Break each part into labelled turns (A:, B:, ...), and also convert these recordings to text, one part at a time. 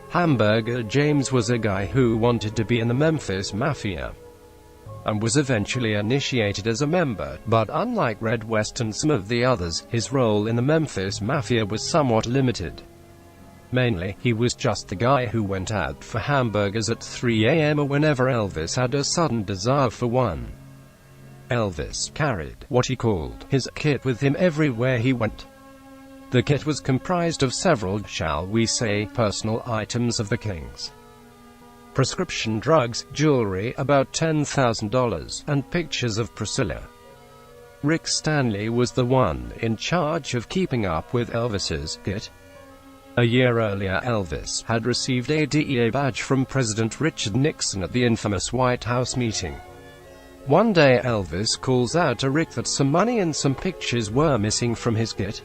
A: Hamburger James was a guy who wanted to be in the Memphis Mafia, and was eventually initiated as a member, but unlike Red West and some of the others, his role in the Memphis Mafia was somewhat limited. Mainly, he was just the guy who went out for hamburgers at 3 a.m. or whenever Elvis had a sudden desire for one. Elvis carried what he called his kit with him everywhere he went. The kit was comprised of several, shall we say, personal items of the king's. Prescription drugs, jewelry, about $10,000, and pictures of Priscilla. Rick Stanley was the one in charge of keeping up with Elvis's kit. A year earlier, Elvis had received a DEA badge from President Richard Nixon at the infamous White House meeting. One day Elvis calls out to Rick that some money and some pictures were missing from his kit.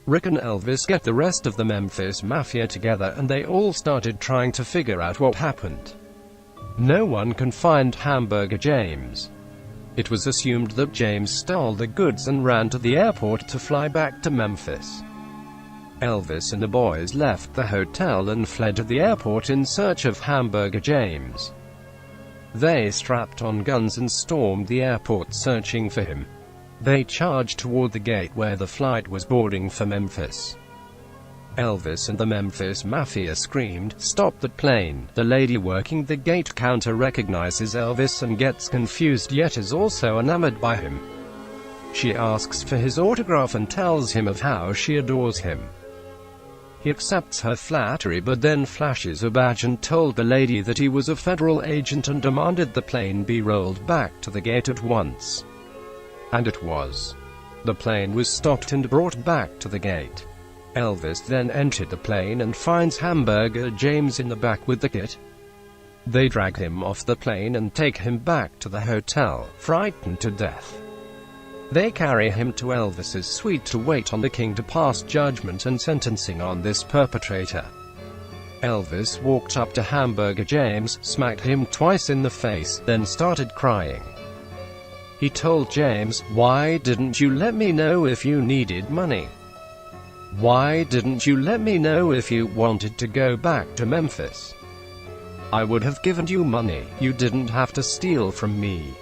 A: Rick and Elvis get the rest of the Memphis Mafia together and they all started trying to figure out what happened. No one can find Hamburger James. It was assumed that James stole the goods and ran to the airport to fly back to Memphis. Elvis and the boys left the hotel and fled to the airport in search of Hamburger James. They strapped on guns and stormed the airport searching for him. They charged toward the gate where the flight was boarding for Memphis. Elvis and the Memphis Mafia screamed, "Stop that plane!" The lady working the gate counter recognizes Elvis and gets confused yet is also enamored by him. She asks for his autograph and tells him of how she adores him. He accepts her flattery but then flashes a badge and told the lady that he was a federal agent and demanded the plane be rolled back to the gate at once. And it was. The plane was stopped and brought back to the gate. Elvis then entered the plane and finds Hamburger James in the back with the kit. They drag him off the plane and take him back to the hotel, frightened to death. They carry him to Elvis's suite to wait on the king to pass judgment and sentencing on this perpetrator. Elvis walked up to Hamburger James, smacked him twice in the face, then started crying. He told James, "Why didn't you let me know if you needed money? Why didn't you let me know if you wanted to go back to Memphis? I would have given you money. You didn't have to steal from me."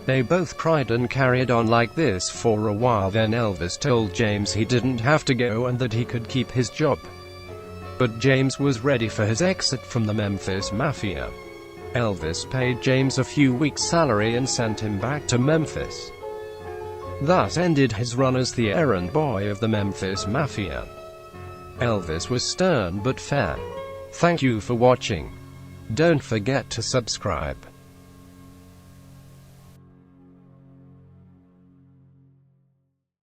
A: They both cried and carried on like this for a while. Then Elvis told James he didn't have to go and that he could keep his job. But James was ready for his exit from the Memphis Mafia. Elvis paid James a few weeks' salary and sent him back to Memphis. Thus ended his run as the errand boy of the Memphis Mafia. Elvis was stern but fair. Thank you for watching. Don't forget to subscribe.